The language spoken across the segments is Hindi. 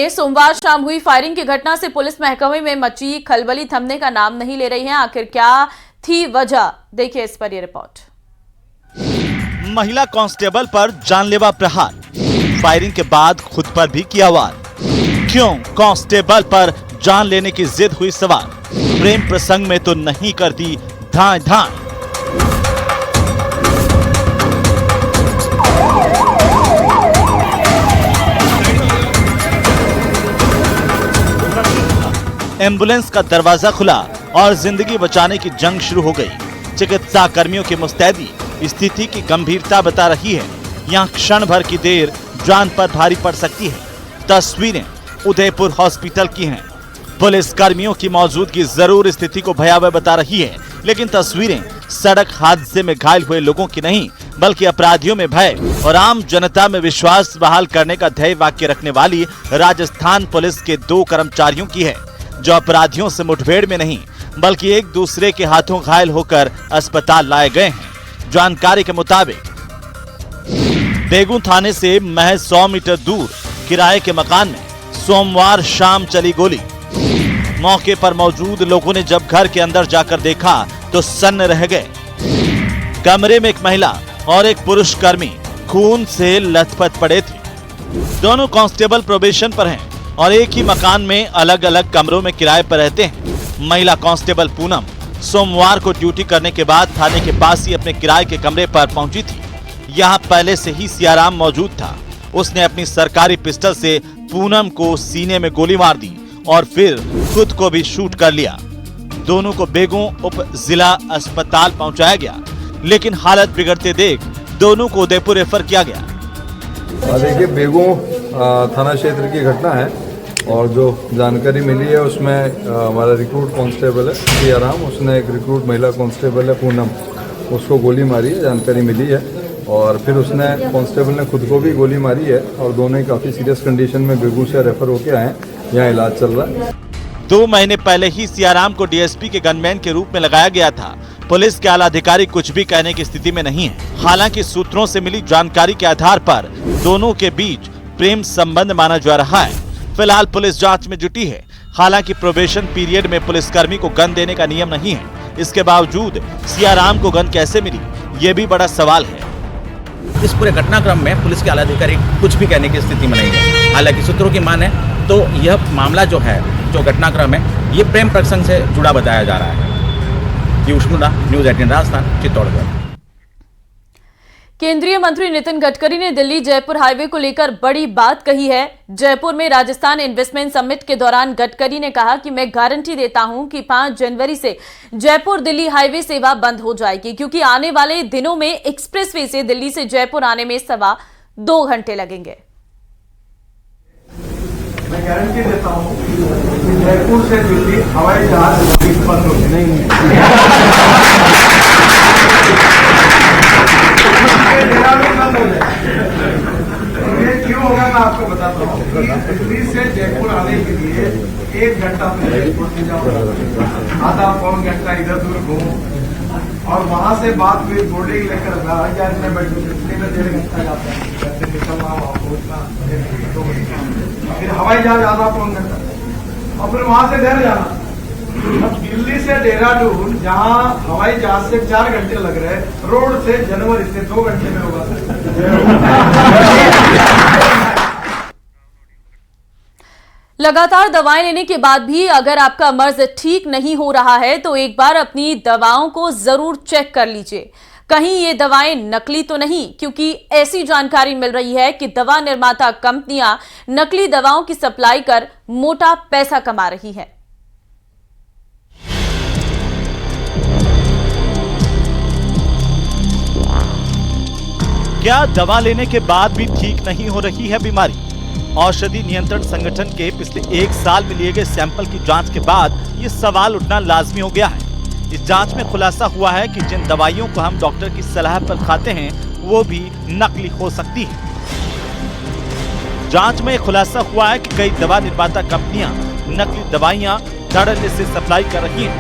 में सोमवार शाम हुई फायरिंग की घटना से पुलिस महकमे में मची खलबली थमने का नाम नहीं ले रही है। आखिर क्या थी वजह, देखिए इस पर यह रिपोर्ट। महिला कांस्टेबल पर जानलेवा प्रहार, फायरिंग के बाद खुद पर भी किया वार। क्यों कांस्टेबल पर जान लेने की जिद हुई सवार? प्रेम प्रसंग में तो नहीं कर दी धाए धाए। एम्बुलेंस का दरवाजा खुला और जिंदगी बचाने की जंग शुरू हो गई। चिकित्सा कर्मियों की मुस्तैदी स्थिति की गंभीरता बता रही है। यहाँ क्षण भर की देर जान पर भारी पड़ सकती है। तस्वीरें उदयपुर हॉस्पिटल की हैं। पुलिस कर्मियों की मौजूदगी जरूर स्थिति को भयावह बता रही है, लेकिन तस्वीरें सड़क हादसे में घायल हुए लोगों की नहीं, बल्कि अपराधियों में भय और आम जनता में विश्वास बहाल करने का ध्येय वाक्य रखने वाली राजस्थान पुलिस के 2 कर्मचारियों की है, जो अपराधियों से मुठभेड़ में नहीं बल्कि एक दूसरे के हाथों घायल होकर अस्पताल लाए गए हैं। जानकारी के मुताबिक बेगू थाने से महज 100 मीटर दूर किराए के मकान में सोमवार शाम चली गोली। मौके पर मौजूद लोगों ने जब घर के अंदर जाकर देखा तो सन्न रह गए। कमरे में एक महिला और एक पुरुष कर्मी खून से लथपथ पड़े थे। दोनों कांस्टेबल प्रोबेशन पर हैं और एक ही मकान में अलग अलग कमरों में किराए पर रहते हैं। महिला कांस्टेबल पूनम सोमवार को ड्यूटी करने के बाद थाने के पास ही अपने किराए के कमरे पर पहुंची थी। यहाँ पहले से ही सियाराम मौजूद था। उसने अपनी सरकारी पिस्टल से पूनम को सीने में गोली मार दी और फिर खुद को भी शूट कर लिया। दोनों को बेगू उप जिला अस्पताल पहुंचाया गया, लेकिन हालत बिगड़ते देख दोनों को उदयपुर रेफर किया गया। देखिए, बेगू थाना क्षेत्र की घटना है और जो जानकारी मिली है उसमें हमारा रिक्रूट कांस्टेबल है सियाराम, उसने एक रिक्रूट महिला कांस्टेबल है पूनम, उसको गोली मारी है, जानकारी मिली है। और फिर उसने कांस्टेबल ने खुद को भी गोली मारी है और दोनों ही काफ़ी सीरियस कंडीशन में बेगू से रेफर होके आए हैं। यहाँ इलाज चल रहा है। 2 महीने पहले ही सियाराम को डीएसपी के गनमैन के रूप में लगाया गया था। पुलिस के आला अधिकारी कुछ भी कहने की स्थिति में नहीं है। हालांकि सूत्रों से मिली जानकारी के आधार पर दोनों के बीच प्रेम संबंध माना जा रहा है। फिलहाल पुलिस जांच में जुटी है। हालांकि प्रोबेशन पीरियड में पुलिसकर्मी को गन देने का नियम नहीं है। इसके बावजूद सियाराम को गन कैसे मिली, ये भी बड़ा सवाल है। इस पूरे घटनाक्रम में पुलिस के आला अधिकारी कुछ भी कहने की स्थिति में नहीं है। हालांकि सूत्रों की माने तो यह मामला जो है, जो घटनाक्रम है, ये प्रेम प्रसंग से जुड़ा बताया जा रहा है। न्यूज़ 18 राजस्थान, चित्तौड़गढ़। केंद्रीय मंत्री नितिन गडकरी ने दिल्ली जयपुर हाईवे को लेकर बड़ी बात कही है। जयपुर में राजस्थान इन्वेस्टमेंट समिट के दौरान गडकरी ने कहा कि मैं गारंटी देता हूं कि 5 जनवरी से जयपुर दिल्ली हाईवे सेवा बंद हो जाएगी, क्योंकि आने वाले दिनों में एक्सप्रेसवे से दिल्ली से जयपुर आने में 2.25 घंटे लगेंगे। मैं गारंटी देता हूं कि जयपुर से दिल्ली हवाई जहाज बंद हो ये क्यों होगा मैं आपको बताता हूँ। दिल्ली से जयपुर आने के लिए 1 घंटा पहले एयरपोर्ट में जाऊँ, आधा पौन घंटा इधर उधर घूमूं और वहां से बात हुई बोर्डिंग लेकर हवाई में बैठूँ, इतने में 1.5 घंटा जाता है। निकलना फिर हवाई जहाज आधा पौन घंटा और फिर वहां से घर जाना। अब दिल्ली से देहरादून जहां हवाई जहाज से 4 घंटे लग रहे, रोड से जनवरी से 2 घंटे में होगा। लगातार दवाएं लेने के बाद भी अगर आपका मर्ज ठीक नहीं हो रहा है तो एक बार अपनी दवाओं को जरूर चेक कर लीजिए, कहीं ये दवाएं नकली तो नहीं, क्योंकि ऐसी जानकारी मिल रही है कि दवा निर्माता कंपनियां नकली दवाओं की सप्लाई कर मोटा पैसा कमा रही है। क्या दवा लेने के बाद भी ठीक नहीं हो रही है बीमारी? औषधि नियंत्रण संगठन के पिछले 1 साल में लिए गए सैंपल की जांच के बाद ये सवाल उठना लाजमी हो गया है। इस जांच में खुलासा हुआ है कि जिन दवाइयों को हम डॉक्टर की सलाह पर खाते हैं वो भी नकली हो सकती है। जांच में खुलासा हुआ है कि कई दवा निर्माता कंपनियां नकली दवाइयां धड़ल्ले से सप्लाई कर रही हैं।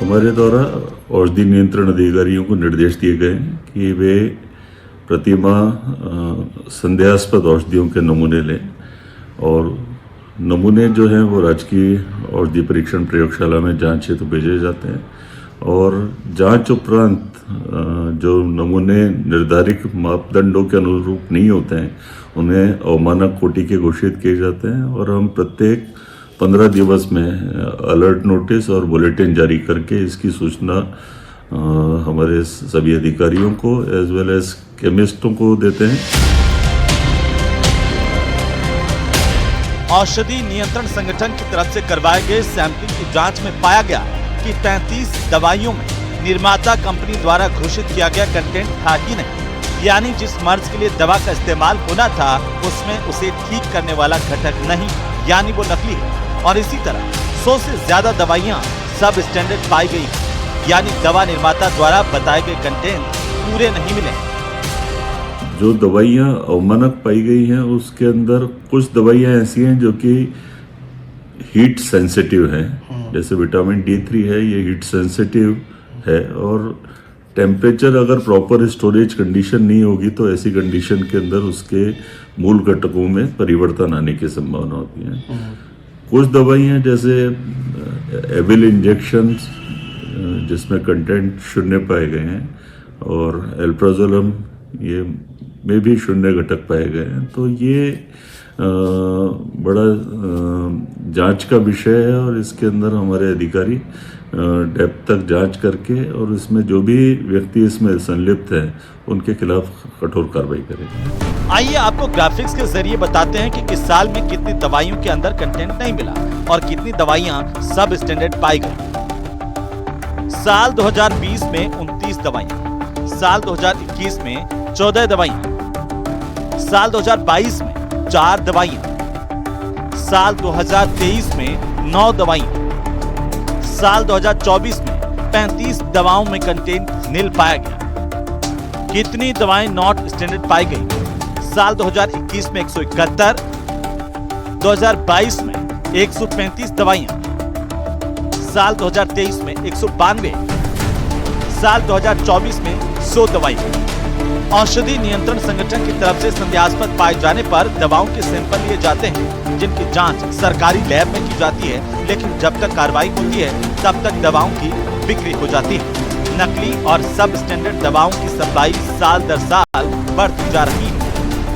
हमारे द्वारा औषधि नियंत्रण अधिकारियों को निर्देश दिए गए कि वे प्रतिमाह संदेहास्पद औषधियों के नमूने लें और नमूने जो हैं वो राजकीय औषधि परीक्षण प्रयोगशाला में जांच हेतु भेजे जाते हैं और जांच उपरांत जो नमूने निर्धारित मापदंडों के अनुरूप नहीं होते हैं उन्हें अवमानक कोटि के घोषित किए जाते हैं और हम प्रत्येक 15 दिवस में अलर्ट नोटिस और बुलेटिन जारी करके इसकी सूचना हमारे सभी अधिकारियों को एज वेल एज केमिस्टों को देते हैं। औषधि नियंत्रण संगठन की तरफ से करवाए गए सैंपलिंग की जांच में पाया गया कि 35 दवाइयों में निर्माता कंपनी द्वारा घोषित किया गया कंटेंट था ही नहीं, यानी जिस मर्ज के लिए दवा का इस्तेमाल होना था उसमें उसे ठीक करने वाला घटक नहीं, यानी वो नकली है। और इसी तरह 100 से ज्यादा दवाइयां सब स्टैंडर्ड पाई गई, यानी दवा निर्माता द्वारा बताए गए कंटेंट पूरे नहीं मिले। जो दवाइयाँ अवमानक पाई गई हैं उसके अंदर कुछ दवाइयाँ ऐसी हैं जो कि हीट सेंसिटिव हैं, जैसे विटामिन D3 है, ये हीट सेंसिटिव है और टेम्परेचर अगर प्रॉपर स्टोरेज कंडीशन नहीं होगी तो ऐसी कंडीशन के अंदर उसके मूल घटकों में परिवर्तन आने की संभावना होती है। कुछ दवाइयाँ जैसे एविल इंजेक्शन जिसमें कंटेंट शून्य पाए गए हैं और एल्प्राजोलम ये में भी शून्य घटक पाए गए हैं, तो ये बड़ा जांच का विषय है और इसके अंदर हमारे अधिकारी डेप्थ तक जांच करके और इसमें जो भी व्यक्ति इसमें संलिप्त है उनके खिलाफ कठोर कार्रवाई करेंगे। आइए आपको ग्राफिक्स के जरिए बताते हैं कि किस साल में कितनी दवाइयों के अंदर कंटेंट नहीं मिला और कितनी दवाइयां सब स्टैंडर्ड पाई गई। साल 2020 में 29 दवाइयां, साल 2021 में 14 दवाइयां, साल 2022 में 4 दवाइयां, साल 2023 में 9 दवाइयां, साल 2024 में 35 दवाओं में कंटेंट नील पाया गया। कितनी दवाएं नॉट स्टैंडर्ड पाई गई? साल 2021 में 171, 2022 में 135 दवाइयां, साल 2023 में 192, साल 2024 में 100 दवाइयां। औषधि नियंत्रण संगठन की तरफ से संदेहास्पद पाए जाने पर दवाओं के सैंपल लिए जाते हैं जिनकी जांच सरकारी लैब में की जाती है, लेकिन जब तक कार्रवाई होती है तब तक दवाओं की बिक्री हो जाती है। नकली और सब स्टैंडर्ड दवाओं की सप्लाई साल दर साल बढ़ती जा रही है।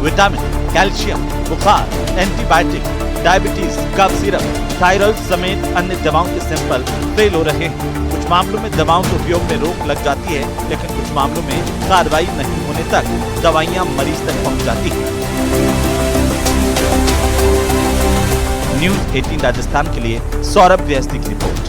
विटामिन, कैल्शियम, बुखार, antibiotic, diabetes, cough syrup, thyroid समेत अन्य दवाओं के सैंपल फेल हो रहे हैं। कुछ मामलों में दवाओं के उपयोग में रोक लग जाती है, लेकिन कुछ मामलों में कार्रवाई नहीं होने तक दवाइयां मरीज तक पहुंच जाती हैं। न्यूज़ 18 राजस्थान के लिए सौरभ गृहस्थी की रिपोर्ट।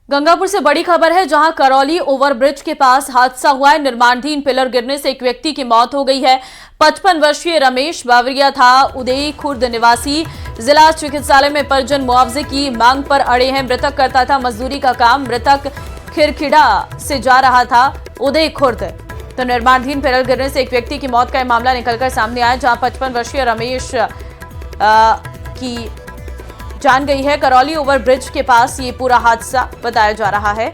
गंगापुर से बड़ी खबर है, जहां करौली ओवरब्रिज के पास हादसा हुआ है। निर्माणाधीन पिलर गिरने से एक व्यक्ति की मौत हो गई है। 55 वर्षीय रमेश बावरिया था उदय खुर्द निवासी। जिला चिकित्सालय में परिजन मुआवजे की मांग पर अड़े हैं। मृतक करता था मजदूरी का काम। मृतक खिरखिड़ा से जा रहा था उदय खुर्द। तो निर्माणाधीन पिलर गिरने से एक व्यक्ति की मौत का यह मामला निकलकर सामने आया, जहां 55 वर्षीय रमेश की जान गई है। करौली ओवरब्रिज के पास ये पूरा हादसा बताया जा रहा है।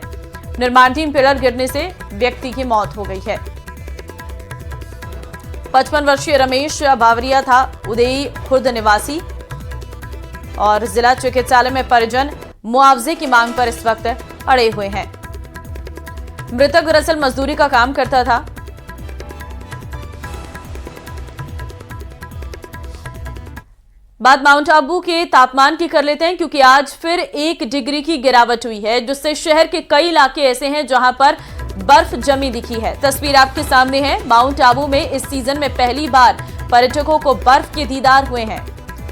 निर्माणाधीन पिलर गिरने से व्यक्ति की मौत हो गई है। 55 वर्षीय रमेश बावरिया था उदय खुर्द निवासी और जिला चिकित्सालय में परिजन मुआवजे की मांग पर इस वक्त अड़े हुए हैं। मृतक दरअसल मजदूरी का काम करता था। बात माउंट आबू के तापमान की कर लेते हैं, क्योंकि आज फिर 1 डिग्री की गिरावट हुई है, जिससे शहर के कई इलाके ऐसे हैं जहां पर बर्फ जमी दिखी है। तस्वीर आपके सामने है। माउंट आबू में इस सीजन में पहली बार पर्यटकों को बर्फ के दीदार हुए हैं।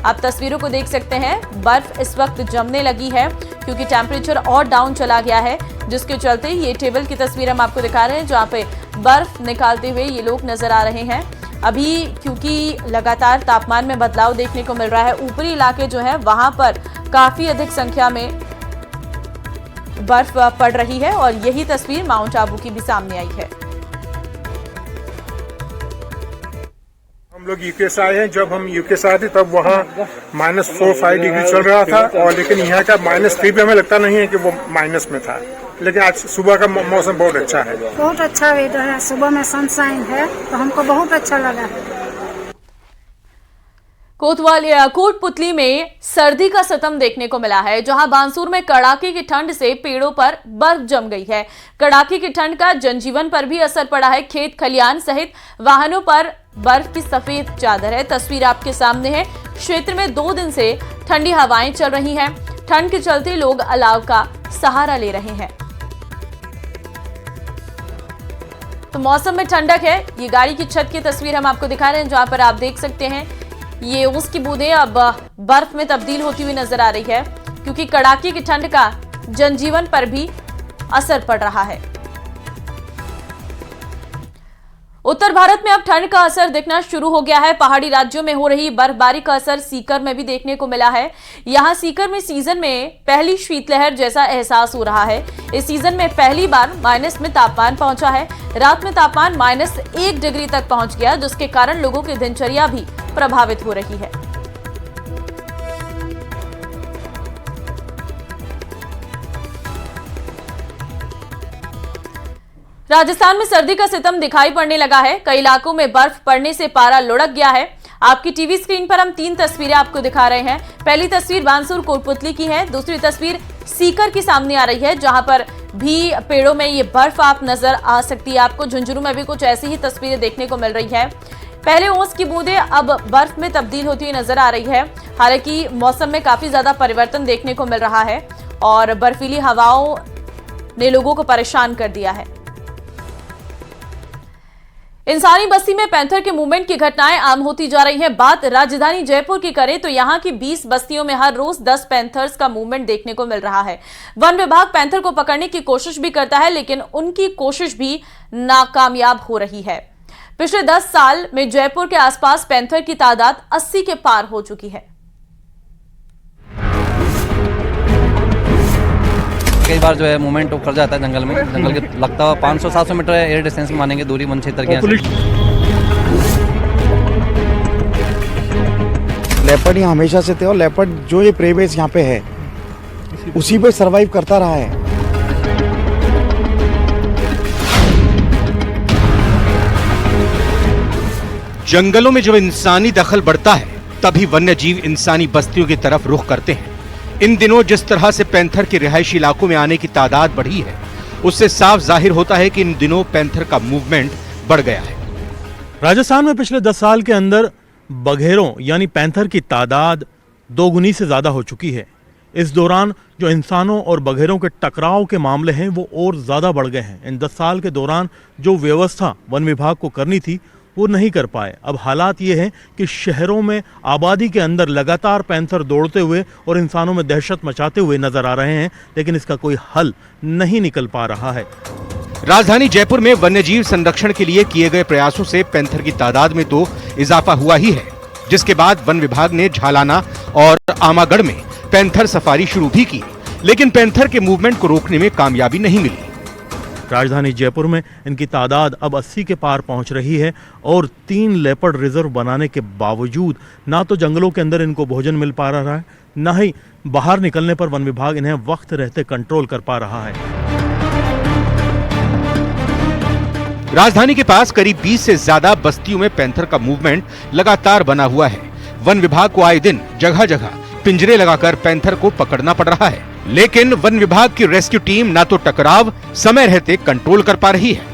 आप तस्वीरों को देख सकते हैं। बर्फ इस वक्त जमने लगी है क्योंकि टेम्परेचर और डाउन चला गया है, जिसके चलते ये टेबल की तस्वीर हम आपको दिखा रहे हैं, जहां पे बर्फ निकालते हुए ये लोग नजर आ रहे हैं। अभी क्योंकि लगातार तापमान में बदलाव देखने को मिल रहा है, ऊपरी इलाके जो है वहां पर काफी अधिक संख्या में बर्फ पड़ रही है और यही तस्वीर माउंट आबू की भी सामने आई है। हम लोग यूके से आए हैं। जब हम यूके से आए थे तब वहाँ -4-5 डिग्री चल रहा था, और लेकिन यहाँ का -3 भी हमें लगता नहीं है कि वो माइनस में था। लेकिन आज सुबह का मौसम बहुत अच्छा है। बहुत अच्छा वेदर है, सुबह में सनशाइन है तो हमको बहुत अच्छा लगा। कोटपुतली में सर्दी का सितम देखने को मिला है, जहां बांसुर में कड़ाके की ठंड से पेड़ों पर बर्फ जम गई है। कड़ाके की ठंड का जनजीवन पर भी असर पड़ा है। खेत खलियान सहित वाहनों पर बर्फ की सफेद चादर है। तस्वीर आपके सामने है। क्षेत्र में 2 दिन से ठंडी हवाएं चल रही हैं। ठंड के चलते लोग अलाव का सहारा ले रहे हैं। तो मौसम में ठंडक है। ये गाड़ी की छत की तस्वीर हम आपको दिखा रहे हैं, जहां पर आप देख सकते हैं ये ओस की बूंदें अब बर्फ में तब्दील होती हुई नजर आ रही है, क्योंकि कड़ाके की ठंड का जनजीवन पर भी असर पड़ रहा है। उत्तर भारत में अब ठंड का असर दिखना शुरू हो गया है। पहाड़ी राज्यों में हो रही बर्फबारी का असर सीकर में भी देखने को मिला है। यहां सीकर में सीजन में पहली शीतलहर जैसा एहसास हो रहा है। इस सीजन में पहली बार माइनस में तापमान पहुंचा है। रात में तापमान -1 डिग्री तक पहुंच गया, जिसके कारण लोगों की दिनचर्या भी प्रभावित हो रही है। राजस्थान में सर्दी का सितम दिखाई पड़ने लगा है। कई इलाकों में बर्फ पड़ने से पारा लुढ़क गया है। आपकी टीवी स्क्रीन पर हम 3 तस्वीरें आपको दिखा रहे हैं। पहली तस्वीर बांसुर कोटपुतली की है। दूसरी तस्वीर सीकर की सामने आ रही है, जहां पर भी पेड़ों में ये बर्फ आप नजर आ सकती है। आपको झुंझुनू में भी कुछ ऐसी ही तस्वीरें देखने को मिल रही है। पहले ओस की बूंदें अब बर्फ में तब्दील होती हुई नजर आ रही है। हालांकि मौसम में काफी ज्यादा परिवर्तन देखने को मिल रहा है और बर्फीली हवाओं ने लोगों को परेशान कर दिया है। इंसानी बस्ती में पैंथर के मूवमेंट की घटनाएं आम होती जा रही हैं। बात राजधानी जयपुर की करें तो यहां की 20 बस्तियों में हर रोज 10 पैंथर्स का मूवमेंट देखने को मिल रहा है। वन विभाग पैंथर को पकड़ने की कोशिश भी करता है, लेकिन उनकी कोशिश भी नाकामयाब हो रही है। पिछले 10 साल में जयपुर के आसपास पैंथर की तादाद 80 के पार हो चुकी है। कई बार जो है मूवमेंट कर जाता है जंगल में। जंगल के लगता है 500-700 मीटर एयर डिस्टेंस में मानेंगे दूरी वन क्षेत्र के। लेपर्ड यहाँ हमेशा से थे और लेपर्ड जो ये प्रे बेस यहाँ पे है उसी पे सरवाइव करता रहा है। जंगलों में जब इंसानी दखल बढ़ता है तभी वन्यजीव इंसानी बस्तियों की तरफ रुख करते हैं। इन दिनों जिस तरह से पैंथर के रिहायशी इलाकों में आने की तादाद बढ़ी है, उससे साफ जाहिर होता है कि इन दिनों पैंथर का मूवमेंट बढ़ गया है। राजस्थान में पिछले 10 साल के अंदर बघेरों यानी पैंथर की तादाद 2 गुनी से ज्यादा हो चुकी है। इस दौरान जो इंसानों और बघेरों के टकराव के मामले हैं वो और ज्यादा बढ़ गए हैं। इन 10 साल के दौरान जो व्यवस्था वन विभाग को करनी थी वो नहीं कर पाए। अब हालात ये हैं कि शहरों में आबादी के अंदर लगातार पैंथर दौड़ते हुए और इंसानों में दहशत मचाते हुए नजर आ रहे हैं, लेकिन इसका कोई हल नहीं निकल पा रहा है। राजधानी जयपुर में वन्यजीव संरक्षण के लिए किए गए प्रयासों से पैंथर की तादाद में तो इजाफा हुआ ही है, जिसके बाद वन विभाग ने झालाना और आमागढ़ में पैंथर सफारी शुरू भी की, लेकिन पैंथर के मूवमेंट को रोकने में कामयाबी नहीं मिली। राजधानी जयपुर में इनकी तादाद अब 80 के पार पहुंच रही है और 3 लेपर्ड रिजर्व बनाने के बावजूद ना तो जंगलों के अंदर इनको भोजन मिल पा रहा है, ना ही बाहर निकलने पर वन विभाग इन्हें वक्त रहते कंट्रोल कर पा रहा है। राजधानी के पास करीब 20 से ज्यादा बस्तियों में पैंथर का मूवमेंट लगातार बना हुआ है। वन विभाग को आए दिन जगह जगह पिंजरे लगाकर पैंथर को पकड़ना पड़ रहा है, लेकिन वन विभाग की रेस्क्यू टीम ना तो टकराव समय रहते कंट्रोल कर पा रही है।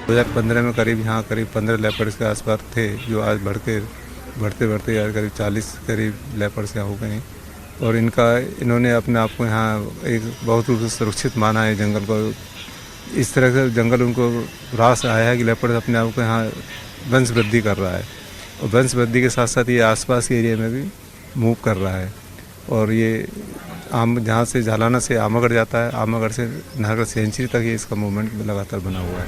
2015 में करीब यहाँ करीब 15 लेपर्ड्स के आसपास थे, जो आज बढ़ते बढ़ते यार करीब 40 करीब लेपर्ड्स यहाँ हो गए हैं। और इन्होंने अपने आप को यहाँ एक बहुत रूप से सुरक्षित माना है जंगल को। इस तरह से जंगल उनको रास आया है कि लेपर्ड अपने आप को यहाँ वंश वृद्धि कर रहा है, और वंश वृद्धि के साथ साथ ये आसपास के एरिया में भी मूव कर रहा है। और ये जहाँ से झालाना से आमागढ़ जाता है, आमागढ़ से नाहरगढ़ सेंचुरी तक ये इसका मूवमेंट लगातार बना हुआ है।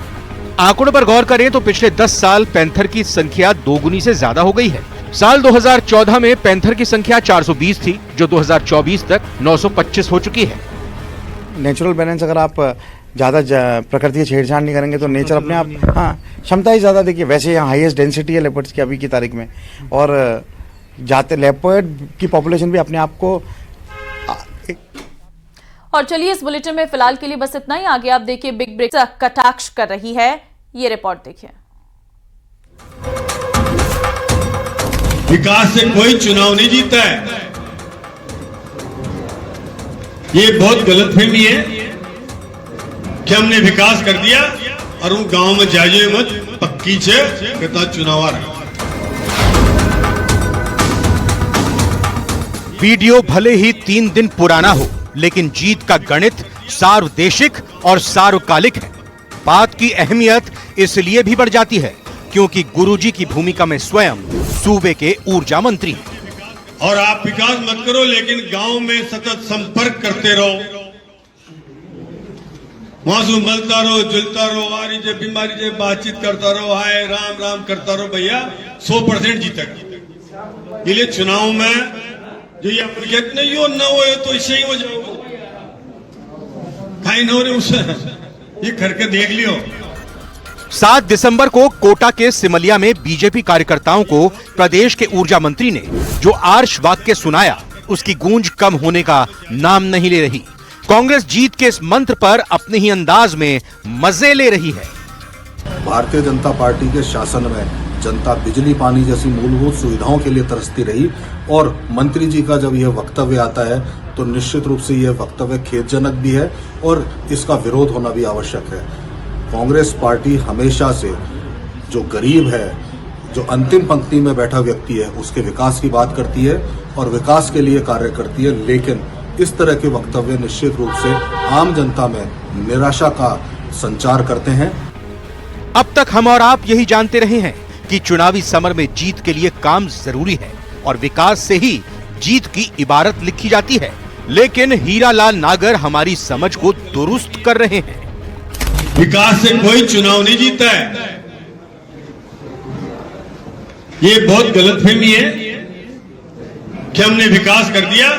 आंकड़ों पर गौर करें तो पिछले 10 साल पैंथर की संख्या 2 गुनी से ज्यादा हो गई है। साल 2014 में पैंथर की संख्या 420 थी, जो 2024 तक 925 हो चुकी है। नेचुरल बैलेंस अगर आप ज़्यादा प्रकृति से छेड़छाड़ नहीं करेंगे तो नेचर अपने आप, हाँ क्षमता ही ज़्यादा। देखिए वैसे यहाँ हाईएस्ट डेंसिटी है लेपर्ड्स की अभी की तारीख में, और जाते लेपर्ड की पॉपुलेशन भी अपने आप को। और चलिए इस बुलेटिन में फिलहाल के लिए बस इतना ही। आगे आप देखिए बिग ब्रेक कटाक्ष कर रही है, ये रिपोर्ट देखिए। विकास से कोई चुनाव नहीं जीता है, ये बहुत गलतफहमी है कि हमने विकास कर दिया और वो गांव में जाइए मत पक्की से कहता चुनाव आ रहा। वीडियो भले ही 3 दिन पुराना हो, लेकिन जीत का गणित सार्वदेशिक और सार्वकालिक है। बात की अहमियत इसलिए भी बढ़ जाती है क्योंकि गुरुजी की भूमिका में स्वयं सूबे के ऊर्जा मंत्री हैं। और आप विकास मत करो लेकिन गांव में सतत संपर्क करते रहो, वहां से मिलता रहो, जुलता रहो, आ रही जे बीमारी जे बातचीत करता रहो, हाय राम राम करता रहो, भैया 100% जीतेगा। ये लिए चुनाव में जो ये अप्रियत नहीं हो न हो तो इससे ही हो जाओगे, खाई न हो रहे उससे ये करके देख लियो। 7 दिसंबर को कोटा के सिमलिया में बीजेपी कार्यकर्ताओं को प्रदेश के ऊर्जा मंत्री ने जो आर्ष वाक्य सुनाया, उसकी गूंज कम होने का नाम नहीं ले रही। कांग्रेस जीत के इस मंत्र पर अपने ही अंदाज में मजे ले रही है। भारतीय जनता पार्टी के शासन में जनता बिजली पानी जैसी मूलभूत सुविधाओं के लिए तरसती रही, और मंत्री जी का जब यह वक्तव्य आता है तो निश्चित रूप से यह वक्तव्य खेदजनक भी है और इसका विरोध होना भी आवश्यक है। कांग्रेस पार्टी हमेशा से जो गरीब है, जो अंतिम पंक्ति में बैठा व्यक्ति है, उसके विकास की बात करती है और विकास के लिए कार्य करती है, लेकिन इस तरह के वक्तव्य निश्चित रूप से आम जनता में निराशा का संचार करते हैं। अब तक हम और आप यही जानते रहे हैं कि चुनावी समर में जीत के लिए काम जरूरी है और विकास से ही जीत की इबारत लिखी जाती है, लेकिन हीरालाल नागर हमारी समझ को दुरुस्त कर रहे हैं। विकास से कोई चुनाव नहीं जीता है, ये बहुत गलतफहमी है कि हमने विकास कर दिया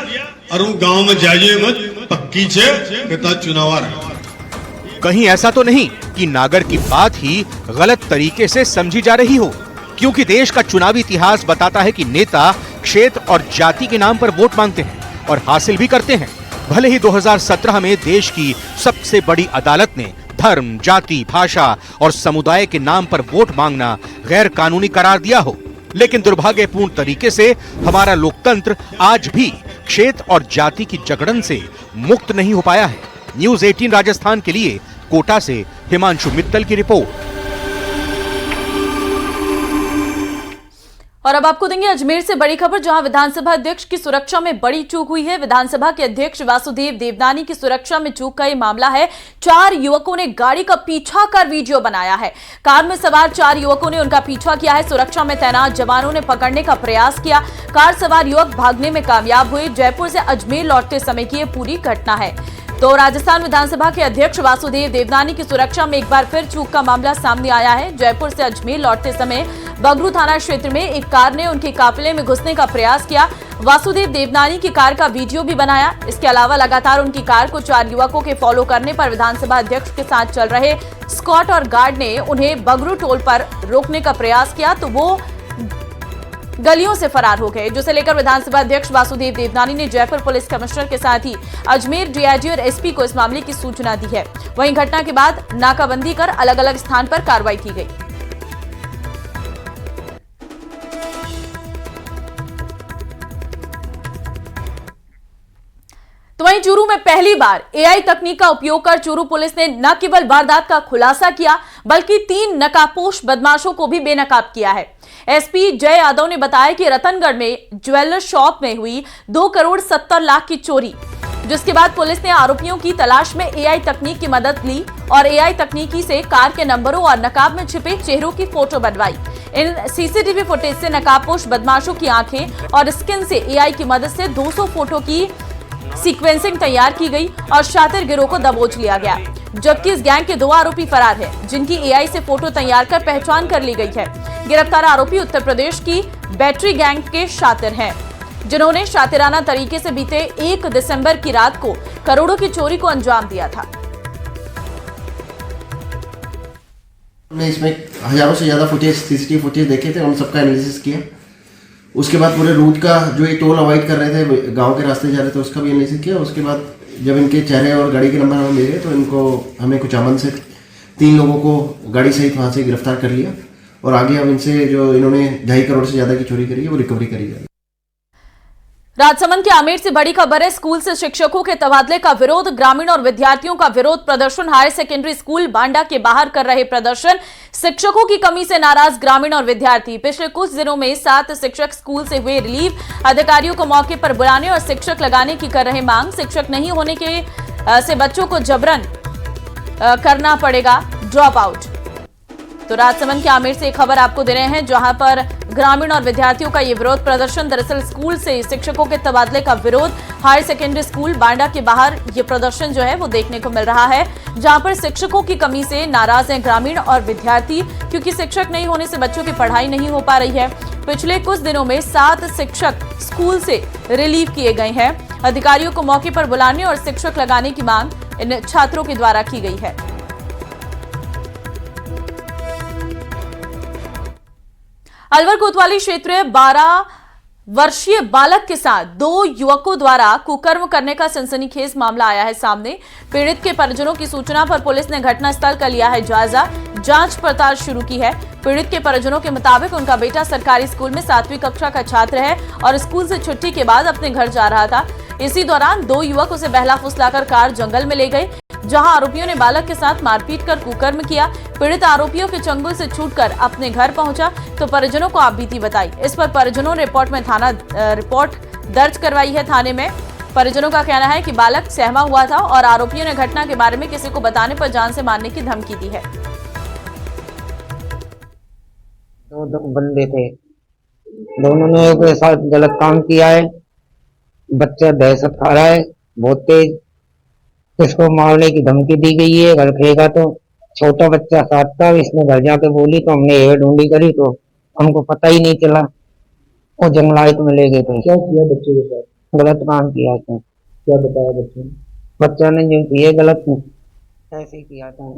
और वो गांव में जाइए मत पक्की से कहता चुनाव आ रहा। कहीं ऐसा तो नहीं कि नागर की बात ही गलत तरीके से समझी जा रही हो, क्योंकि देश का चुनावी इतिहास बताता है कि नेता क्षेत्र और जाति के नाम पर वोट मांगते हैं और हासिल भी करते हैं। भले ही 2017 में देश की सबसे बड़ी अदालत ने धर्म, जाति, भाषा और समुदाय के नाम पर वोट मांगना गैर कानूनी करार दिया हो, लेकिन दुर्भाग्यपूर्ण तरीके से हमारा लोकतंत्र आज भी क्षेत्र और जाति की जकड़न से मुक्त नहीं हो पाया है। न्यूज़ 18 राजस्थान के लिए कोटा से हिमांशु मित्तल की रिपोर्ट। और अब आपको देंगे अजमेर से बड़ी खबर, जहां विधानसभा अध्यक्ष की सुरक्षा में बड़ी चूक हुई है। विधानसभा के अध्यक्ष वासुदेव देवनानी की सुरक्षा में चूक का ये मामला है। 4 युवकों ने गाड़ी का पीछा कर वीडियो बनाया है। कार में सवार 4 युवकों ने उनका पीछा किया है। सुरक्षा में तैनात जवानों ने पकड़ने का प्रयास किया। कार सवार युवक भागने में कामयाब हुए। जयपुर से अजमेर लौटते समय की ये पूरी घटना है। तो राजस्थान विधानसभा के अध्यक्ष वासुदेव देवनानी की सुरक्षा में एक बार फिर चूक का मामला सामने आया है। जयपुर से अजमेर लौटते समय बगरू थाना क्षेत्र में एक कार ने उनके काफिले में घुसने का प्रयास किया। वासुदेव देवनानी की कार का वीडियो भी बनाया। इसके अलावा लगातार उनकी कार को 4 युवकों के फॉलो करने पर विधानसभा अध्यक्ष के साथ चल रहे स्कॉट और गार्ड ने उन्हें बगरू टोल पर रोकने का प्रयास किया तो वो गलियों से फरार हो गए, जिसे लेकर विधानसभा अध्यक्ष वासुदेव देवनानी ने जयपुर पुलिस कमिश्नर के साथ ही अजमेर डीआईजी और एसपी को इस मामले की सूचना दी है। वहीं घटना के बाद नाकाबंदी कर अलग अलग स्थान पर कार्रवाई की गई। तो वहीं चूरू में पहली बार एआई तकनीक का उपयोग कर चूरू पुलिस ने न केवल वारदात का खुलासा किया बल्कि 3 नकाबपोश बदमाशों को भी बेनकाब किया है। एसपी जय यादव ने बताया कि रतनगढ़ में ज्वेलर शॉप में हुई 2 करोड़ 70 लाख की चोरी, जिसके बाद पुलिस ने आरोपियों की तलाश में एआई तकनीक की मदद ली और एआई तकनीकी से कार के नंबरों और नकाब में छिपे चेहरों की फोटो बनवाई। इन सीसीटीवी फुटेज से नकाबपोश बदमाशों की आंखें और स्किन से एआई की मदद से 200 फोटो की सीक्वेंसिंग तैयार की गई और शातिर गिरोह को दबोच लिया गया। जबकि इस गैंग के 2 आरोपी फरार हैं, जिनकी एआई से फोटो तैयार कर पहचान कर ली गई है। गिरफ्तार आरोपी उत्तर प्रदेश की बैटरी गैंग के शातिर हैं, जिन्होंने शातिराना तरीके से बीते 1 दिसंबर की रात को करोड़ों की चोरी को अंजाम दिया था। हमने इसमें हज़ारों से ज़्यादा फुटेज सीसीटीवी फुटेज देखे थे, हम सबका एनालिसिस किया। उसके बाद पूरे रूट का जो ये टोल अवॉइड कर रहे थे, गांव के रास्ते जा रहे थे, उसका भी एनालिसिस किया। उसके बाद जब इनके चेहरे और गाड़ी के नंबर हमें मिल गए तो इनको हमें कुचामन से 3 लोगों को गाड़ी सहित वहाँ से गिरफ्तार कर लिया और आगे अब इनसे जो इन्होंने 2.5 करोड़ से ज़्यादा की चोरी करी है वो रिकवरी करी जाएगी। राजसमंद के आमेर से बड़ी खबर है। स्कूल से शिक्षकों के तबादले का विरोध, ग्रामीण और विद्यार्थियों का विरोध प्रदर्शन। हायर सेकेंडरी स्कूल बांडा के बाहर कर रहे प्रदर्शन। शिक्षकों की कमी से नाराज ग्रामीण और विद्यार्थी। पिछले कुछ दिनों में 7 शिक्षक स्कूल से हुए रिलीव। अधिकारियों को मौके पर बुलाने और शिक्षक लगाने की कर रहे मांग। शिक्षक नहीं होने के से बच्चों को जबरन करना पड़ेगा ड्रॉप आउट। तो राजसमंद के आमेर से एक खबर आपको दे रहे हैं, जहां पर ग्रामीण और विद्यार्थियों का ये विरोध प्रदर्शन। दरअसल स्कूल से शिक्षकों के तबादले का विरोध। हायर सेकेंडरी स्कूल बांडा के बाहर ये प्रदर्शन जो है वो देखने को मिल रहा है, जहां पर शिक्षकों की कमी से नाराज हैं ग्रामीण और विद्यार्थी, क्योंकि शिक्षक नहीं होने से बच्चों की पढ़ाई नहीं हो पा रही है। पिछले कुछ दिनों में 7 शिक्षक स्कूल से रिलीव किए गए हैं। अधिकारियों को मौके पर बुलाने और शिक्षक लगाने की मांग इन छात्रों के द्वारा की गई है। अलवर कोतवाली क्षेत्र 12 वर्षीय बालक के साथ 2 युवकों द्वारा कुकर्म करने का सनसनीखेज मामला आया है सामने। पीड़ित के परिजनों की सूचना पर पुलिस ने घटनास्थल का लिया है जायजा, जांच पड़ताल शुरू की है। पीड़ित के परिजनों के मुताबिक उनका बेटा सरकारी स्कूल में 7वीं कक्षा का छात्र है और स्कूल से छुट्टी के बाद अपने घर जा रहा था। इसी दौरान 2 युवक उसे बहला फुसलाकर कार जंगल में ले गए, जहां आरोपियों ने बालक के साथ मारपीट कर कुकर्म किया। पीड़ित आरोपियों के चंगुल से छूटकर अपने घर पहुंचा तो परिजनों को आप बीती बताई। इस पर परिजनों ने रिपोर्ट दर्ज करवाई है थाने में। परिजनों का कहना है कि बालक सहमा हुआ था और आरोपियों ने घटना के बारे में किसी को बताने पर जान से मारने की धमकी दी है। 2 बंदे थे, दोनों ने एक साथ गलत काम किया है। बच्चा दहशत खा रहा है बहुत तेज, इसको मारने की धमकी दी गई है। घर खेगा तो छोटा बच्चा साथ था, इसने घर जाके बोली तो हमने ये ढूंढी करी तो हमको पता ही नहीं चला, वो जंगलात में ले गए थे। क्या किया बच्चे के साथ? गलत काम किया था। क्या बताया बच्चे ने? बच्चा ने जो किया गलत ऐसे किया था।